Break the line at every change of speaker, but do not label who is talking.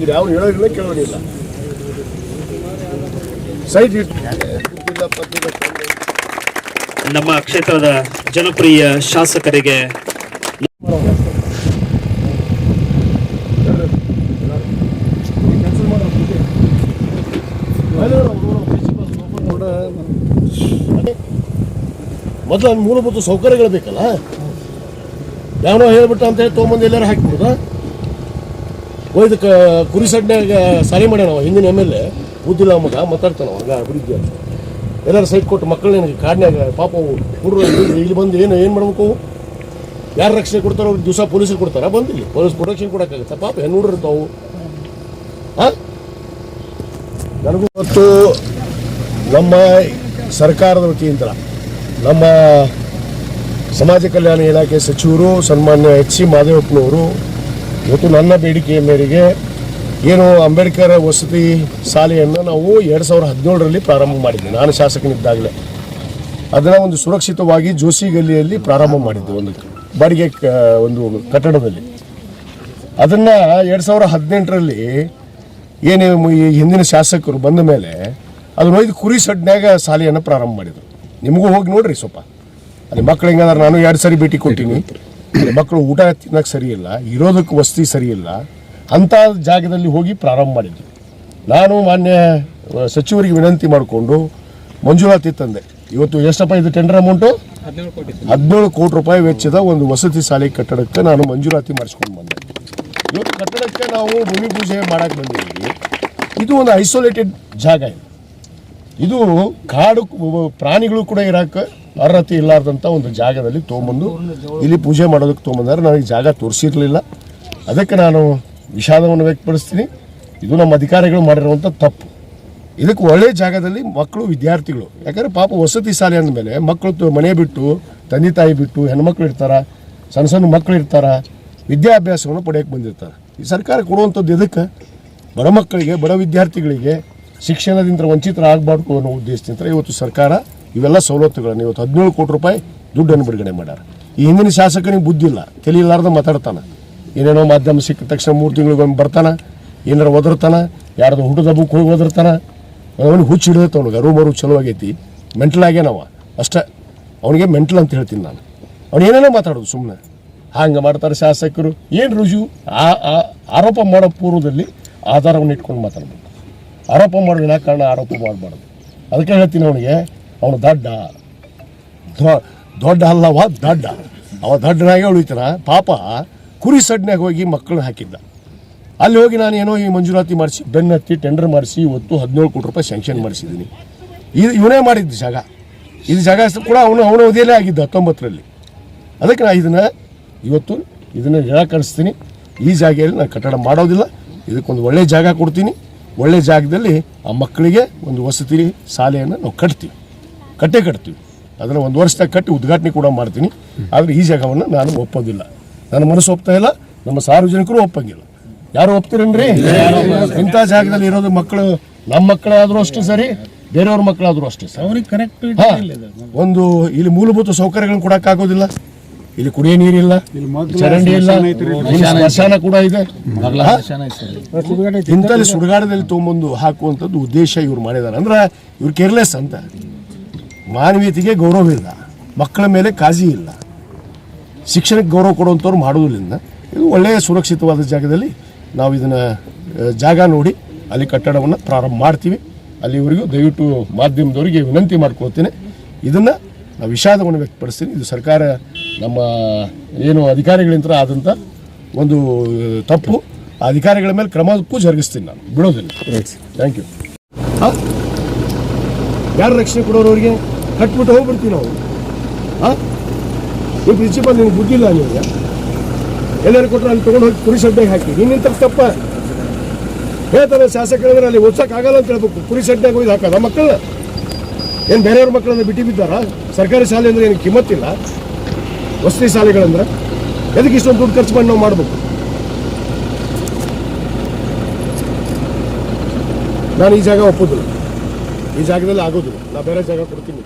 ಬಂದಿರಿ, ಅವ್ನು ಹೇಳೋದಿಲ್ಲ ಕೇಳೋದಿಲ್ಲ. ಸೈಟ್
ನಮ್ಮ ಕ್ಷೇತ್ರದ ಜನಪ್ರಿಯ ಶಾಸಕರಿಗೆ
ಮೊದಲು ಅಲ್ಲಿ ಮೂಲಭೂತ ಸೌಕರ್ಯಗಳು ಬೇಕಲ್ಲ. ಯಾವನೋ ಹೇಳ್ಬಿಟ್ಟು ಅಂತ ಹೇಳಿ ತೊಗೊಂಬಂದು ಎಲ್ಲಾರು ಹಾಕ್ಬಿಡುದ. ಒಯ್ದು ಕುರಿ ಸಡ್ನ್ಯಾಗ ಸಾಲಿ ಮಾಡ್ಯಾನವ ಹಿಂದಿನ MLA ಬುದ್ಧಿಲ್ಲ ಮಗ ಮಾತಾಡ್ತಾನವ ಹಂಗ ಅಭಿವೃದ್ಧಿ ಅಂತ. ಎಲ್ಲರೂ ಸೈಟ್ ಕೊಟ್ಟು ಮಕ್ಕಳು ನನಗೆ ಕಾಡ್ನ್ಯಾಗ ಪಾಪ ಹುಡುಗರು ಇಲ್ಲಿ ಬಂದು ಏನು ಮಾಡ್ಬೇಕು? ಯಾರು ರಕ್ಷಣೆ ಕೊಡ್ತಾರೋ ಅವ್ರಿಗೆ ದಿವಸ ಪೊಲೀಸರು ಕೊಡ್ತಾರ, ಬಂದಿಲ್ಲ ಪೊಲೀಸ್ ಪ್ರೊಟೆಕ್ಷನ್ ಕೊಡೋಕ್ಕಾಗತ್ತೆ? ಪಾಪ ಹೆಣ್ಣುಡ್ರು ಇರ್ತಾವು. ನನಗೂ ಮತ್ತು ನಮ್ಮ ಸರ್ಕಾರದ ವತಿಯಿಂದ ನಮ್ಮ ಸಮಾಜ ಕಲ್ಯಾಣ ಇಲಾಖೆ ಸಚಿವರು ಸನ್ಮಾನ್ಯ HC ಮಾದೇವಪ್ಪನವರು ಇವತ್ತು ನನ್ನ ಬೇಡಿಕೆಯ ಮೇರೆಗೆ ಏನು ಅಂಬೇಡ್ಕರ್ ವಸತಿ ಶಾಲೆಯನ್ನು ನಾವು 2017ರಲ್ಲಿ ಪ್ರಾರಂಭ ಮಾಡಿದ್ವಿ. ನಾನು ಶಾಸಕನಿದ್ದಾಗಲೇ ಅದನ್ನು ಒಂದು ಸುರಕ್ಷಿತವಾಗಿ ಜೋಶಿ ಗಲ್ಲಿಯಲ್ಲಿ ಪ್ರಾರಂಭ ಮಾಡಿದ್ದೆ, ಒಂದು ಬಾಡಿಗೆ ಒಂದು ಕಟ್ಟಡದಲ್ಲಿ. ಅದನ್ನು 2018ರಲ್ಲಿ ಏನು ಈ ಹಿಂದಿನ ಶಾಸಕರು ಬಂದ ಮೇಲೆ ಅದನ್ನ ಒಯ್ದು ಕುರಿ ಸಡ್ನ್ಯಾಗ ಶಾಲೆಯನ್ನು ಪ್ರಾರಂಭ ಮಾಡಿದರು. ನಿಮಗೂ ಹೋಗಿ ನೋಡ್ರಿ ಸ್ವಲ್ಪ. ಅಲ್ಲಿ ಮಕ್ಳು ಹೆಂಗಂದ್ರೆ ನಾನು 2 ಸರಿ ಭೇಟಿ ಕೊಟ್ಟಿನಿ. ಅಲ್ಲಿ ಮಕ್ಕಳು ಊಟ ತಿನ್ನಕ್ಕೆ ಸರಿ ಇಲ್ಲ, ಇರೋದಕ್ಕೆ ವಸತಿ ಸರಿ ಇಲ್ಲ, ಅಂಥ ಜಾಗದಲ್ಲಿ ಹೋಗಿ ಪ್ರಾರಂಭ ಮಾಡಿದ್ವಿ. ನಾನು ಮಾನ್ಯ ಸಚಿವರಿಗೆ ವಿನಂತಿ ಮಾಡಿಕೊಂಡು ಮಂಜೂರಾತಿ ತಂದೆ. ಇವತ್ತು ಎಷ್ಟಪ್ಪ ಇದು ಟೆಂಡರ್ ಅಮೌಂಟು? 17 ಕೋಟಿ ರೂಪಾಯಿ ವೆಚ್ಚದ ಒಂದು ವಸತಿ ಶಾಲೆ ಕಟ್ಟಡಕ್ಕೆ ನಾನು ಮಂಜೂರಾತಿ ಮಾಡಿಸ್ಕೊಂಡು ಬಂದೆ. ಇವತ್ತು ಕಟ್ಟಡಕ್ಕೆ ನಾವು ಭೂಮಿ ಪೂಜೆ ಮಾಡಕ್ಕೆ ಬಂದಿದ್ದೀವಿ. ಇದು ಒಂದು ಐಸೋಲೇಟೆಡ್ ಜಾಗ. ಇದು ಕಾಡು ಪ್ರಾಣಿಗಳು ಕೂಡ ಇರೋಕ್ಕೆ ಅರ್ಹತೆ ಇಲ್ಲಾರ್ದಂಥ ಒಂದು ಜಾಗದಲ್ಲಿ ತೊಗೊಂಬಂದು ಇಲ್ಲಿ ಪೂಜೆ ಮಾಡೋದಕ್ಕೆ ತೊಗೊಂಬಂದಾರೆ. ನನಗೆ ಜಾಗ ತೋರಿಸಿರಲಿಲ್ಲ, ಅದಕ್ಕೆ ನಾನು ವಿಷಾದವನ್ನು ವ್ಯಕ್ತಪಡಿಸ್ತೀನಿ. ಇದು ನಮ್ಮ ಅಧಿಕಾರಿಗಳು ಮಾಡಿರುವಂಥ ತಪ್ಪು. ಇದಕ್ಕೆ ಒಳ್ಳೆಯ ಜಾಗದಲ್ಲಿ ಮಕ್ಕಳು ವಿದ್ಯಾರ್ಥಿಗಳು, ಯಾಕಂದರೆ ಪಾಪ ವಸತಿ ಶಾಲೆ ಅಂದಮೇಲೆ ಮಕ್ಕಳು ಮನೆ ಬಿಟ್ಟು ತಂದೆ ತಾಯಿ ಬಿಟ್ಟು ಹೆಣ್ಮಕ್ಳು ಇರ್ತಾರೆ, ಸಣ್ಣ ಸಣ್ಣ ಮಕ್ಕಳು ಇರ್ತಾರೆ, ವಿದ್ಯಾಭ್ಯಾಸವನ್ನು ಪಡೆಯೋಕ್ಕೆ ಬಂದಿರ್ತಾರೆ. ಈ ಸರ್ಕಾರ ಕೊಡುವಂಥದ್ದು ಇದಕ್ಕೆ ಬಡ ಮಕ್ಕಳಿಗೆ, ಬಡ ವಿದ್ಯಾರ್ಥಿಗಳಿಗೆ ಶಿಕ್ಷಣದಿಂದ ವಂಚಿತರಾಗಬಾರ್ದು ಅನ್ನೋ ಉದ್ದೇಶದಿಂದ ಇವತ್ತು ಸರ್ಕಾರ ಇವೆಲ್ಲ ಸವಲತ್ತುಗಳನ್ನು ಇವತ್ತು 17 ಕೋಟಿ ರೂಪಾಯಿ ದುಡ್ಡನ್ನು ಬಿಡುಗಡೆ ಮಾಡ್ಯಾರ. ಈ ಹಿಂದಿನ ಶಾಸಕನಿಗೆ ಬುದ್ಧಿ ಇಲ್ಲ, ತಿಳಿಲಾರ್ದ ಮಾತಾಡ್ತಾನೆ. ಏನೇನೋ ಮಾಧ್ಯಮ ಸಿಕ್ಕ ತಕ್ಷಣ 3 ತಿಂಗಳಿಗೊಮ್ಮೆ ಬರ್ತಾನೆ, ಏನಾರ ಒದರ್ತಾನೆ, ಯಾರ್ದು ಹುಟ್ಟದ ಹಬ್ಬಕ್ಕೆ ಹೋಗಿ ಒದರ್ತಾನೆ. ಅವನಿಗೆ ಹುಚ್ಚು ಹಿಡಿದೈತೆ, ಅವ್ನಿಗೆ ಅರು ಚಲೋ ಆಗೈತಿ, ಮೆಂಟಲ್ ಆಗ್ಯಾನವ ಅಷ್ಟೇ. ಅವನಿಗೆ ಮೆಂಟಲ್ ಅಂತ ಹೇಳ್ತೀನಿ ನಾನು. ಅವ್ನು ಏನೇನೋ ಮಾತಾಡೋದು ಸುಮ್ಮನೆ ಹಂಗೆ ಮಾಡ್ತಾರೆ ಶಾಸಕರು. ಏನು ರುಜು? ಆರೋಪ ಮಾಡೋ ಪೂರ್ವದಲ್ಲಿ ಆಧಾರವನ್ನು ಇಟ್ಕೊಂಡು ಮಾತಾಡ್ಬೇಕು. ಆರೋಪ ಮಾಡೋ ವಿನಾಕಾರಣ ಆರೋಪ ಮಾಡಬಾರ್ದು. ಅದಕ್ಕೆ ಹೇಳ್ತೀನಿ ಅವನಿಗೆ, ಅವನು ದೊಡ್ಡ ಅಲ್ಲವ ದಡ್ಡ, ಅವ ದಡ್ಡನಾಗೆ ಉಳಿತಾನ. ಪಾಪ ಕುರಿ ಸಡ್ನ್ಯಾಗ ಹೋಗಿ ಮಕ್ಕಳನ್ನ ಹಾಕಿದ್ದ. ಅಲ್ಲಿ ಹೋಗಿ ನಾನು ಏನೋ ಈ ಮಂಜೂರಾತಿ ಮಾಡಿಸಿ ಬೆನ್ನತ್ತಿ ಟೆಂಡರ್ ಮಾಡಿಸಿ ಇವತ್ತು 17 ಕೋಟಿ ರೂಪಾಯಿ ಸ್ಯಾಂಕ್ಷನ್ ಮಾಡಿಸಿದ್ದೀನಿ. ಇವನೇ ಮಾಡಿದ್ದು ಜಾಗ. ಇದು ಜಾಗ ಕೂಡ ಅವನ ಅವಧಿಯಲ್ಲೇ ಆಗಿದ್ದ 19ರಲ್ಲಿ. ಅದಕ್ಕೆ ನಾನು ಇದನ್ನು ನಿರಾಕರಿಸ್ತೀನಿ. ಈ ಜಾಗೆಯಲ್ಲಿ ನಾನು ಕಟ್ಟಡ ಮಾಡೋದಿಲ್ಲ. ಇದಕ್ಕೊಂದು ಒಳ್ಳೆಯ ಜಾಗ ಕೊಡ್ತೀನಿ. ಒಳ್ಳೆಯ ಜಾಗದಲ್ಲಿ ಆ ಮಕ್ಕಳಿಗೆ ಒಂದು ವಸತಿ ಶಾಲೆಯನ್ನು ನಾವು ಕಟ್ಟೇ ಕಟ್ತೀವಿ. ಅದನ್ನು 1 ವರ್ಷದಾಗ ಕಟ್ಟಿ ಉದ್ಘಾಟನೆ ಕೂಡ ಮಾಡ್ತೀನಿ. ಆದರೆ ಈ ಜಾಗವನ್ನು ನಾನು ಒಪ್ಪೋದಿಲ್ಲ. ನನ್ನ ಮನಸ್ಸು ಒಪ್ತಾ ಇಲ್ಲ, ನಮ್ಮ ಸಾರ್ವಜನಿಕರು ಒಪ್ಪಂಗಿಲ್ಲ. ಯಾರು ಒಪ್ತೀರೇನ್ರಿ? ಇಂಥ ಜಾಗದಲ್ಲಿ ಇರೋದು ಮಕ್ಕಳು, ನಮ್ಮ ಮಕ್ಕಳಾದರೂ ಅಷ್ಟೇ ಸರಿ, ಬೇರೆಯವ್ರ ಮಕ್ಕಳಾದರೂ ಅಷ್ಟೇ ಸರಿ. ಅವ್ರಿಗೆ ಕರೆಕ್ಟ್ ಒಂದು ಇಲ್ಲಿ ಮೂಲಭೂತ ಸೌಕರ್ಯಗಳನ್ನು ಕೊಡೋಕ್ಕಾಗೋದಿಲ್ಲ. ಇಲ್ಲಿ ಕುಡಿಯೋ ನೀರಿಲ್ಲ, ಚರಂಡಿ ಇಲ್ಲ, ಸ್ಮಶಾನ ಕೂಡ ಇದೆ. ಇಂಥಲ್ಲಿ ಸುಡುಗಾಡದಲ್ಲಿ ತೊಗೊಂಬಂದು ಹಾಕುವಂಥದ್ದು ಉದ್ದೇಶ ಇವ್ರು ಮಾಡಿದ್ದಾರೆ. ಅಂದ್ರೆ ಇವ್ರು ಕೇರ್ಲೆಸ್ ಅಂತ. ಮಾನವೀಯತೆಗೆ ಗೌರವ ಇಲ್ಲ, ಮಕ್ಕಳ ಮೇಲೆ ಕಾಳಜಿ ಇಲ್ಲ, ಶಿಕ್ಷಣಕ್ಕೆ ಗೌರವ ಕೊಡುವಂಥವ್ರು ಮಾಡೋದಿಲ್ಲ. ಇದು ಒಳ್ಳೆಯ ಸುರಕ್ಷಿತವಾದ ಜಾಗದಲ್ಲಿ ನಾವು ಇದನ್ನು ಜಾಗ ನೋಡಿ ಅಲ್ಲಿ ಕಟ್ಟಡವನ್ನು ಪ್ರಾರಂಭ ಮಾಡ್ತೀವಿ. ಅಲ್ಲಿವರೆಗೂ ದಯವಿಟ್ಟು ಮಾಧ್ಯಮದವರಿಗೆ ವಿನಂತಿ ಮಾಡ್ಕೊಳ್ತೀನಿ, ಇದನ್ನು ನಾವು ವಿಷಾದವನ್ನು ವ್ಯಕ್ತಪಡಿಸ್ತೀನಿ. ಇದು ಸರ್ಕಾರ ನಮ್ಮ ಏನು ಅಧಿಕಾರಿಗಳಿಂದ ಆದಂಥ ಒಂದು ತಪ್ಪು. ಆ ಅಧಿಕಾರಿಗಳ ಮೇಲೆ ಕ್ರಮಕ್ಕೂ ಜರುಗಿಸ್ತೀನಿ, ನಾನು ಬಿಡೋದಿಲ್ಲ. Thank you. ಯಾರು ರಕ್ಷಣೆ ಕೊಡೋರವ್ರಿಗೆ ಕಟ್ಬಿಟ್ಟು ಹೋಗ್ಬಿಡ್ತೀವಿ ನಾವು. ಈ ಪ್ರಿನ್ಸಿಪಲ್ ನಿನಗೆ ಬುದ್ಧಿಲ್ಲ, ನಿಮಗೆ ಎಲ್ಲರೂ ಕೊಟ್ಟರೆ ಅಲ್ಲಿ ತೊಗೊಂಡು ಹೋಗಿ ಕುರಿ ಸಡ್ಡೆಗೆ ಹಾಕಿ. ನಿನ್ನಿಂತ ತಪ್ಪ ಹೇಳ್ತಾರೆ ಶಾಸಕರಂದ್ರೆ ಅಲ್ಲಿ ಓದ್ಸೋಕ್ಕಾಗಲ್ಲ ಅಂತ ಹೇಳ್ಬೇಕು. ಕುರಿ ಸಡ್ಡೆಗೆ ಹೋಗಿ ಹಾಕೋದು ಆ ಮಕ್ಕಳು ಏನು ಬೇರೆಯವ್ರ ಮಕ್ಕಳನ್ನ ಬಿಟ್ಟಿದ್ದಾರ? ಸರ್ಕಾರಿ ಶಾಲೆ ಅಂದರೆ ಏನು ಕಿಮ್ಮತ್ತಿಲ್ಲ? ವಸತಿ ಶಾಲೆಗಳಂದ್ರೆ ಎದಕ್ಕೆ ಇಷ್ಟೊಂದು ದುಡ್ಡು ಖರ್ಚು ಮಾಡಿ ನಾವು ಮಾಡಬೇಕು? ನಾನು ಈ ಜಾಗ ಒಪ್ಪೋದಿಲ್ಲ, ಈ ಜಾಗದಲ್ಲಿ ಆಗೋದಿಲ್ಲ. ನಾ ಬೇರೆ ಜಾಗ ಕೊಡ್ತೀನಿ.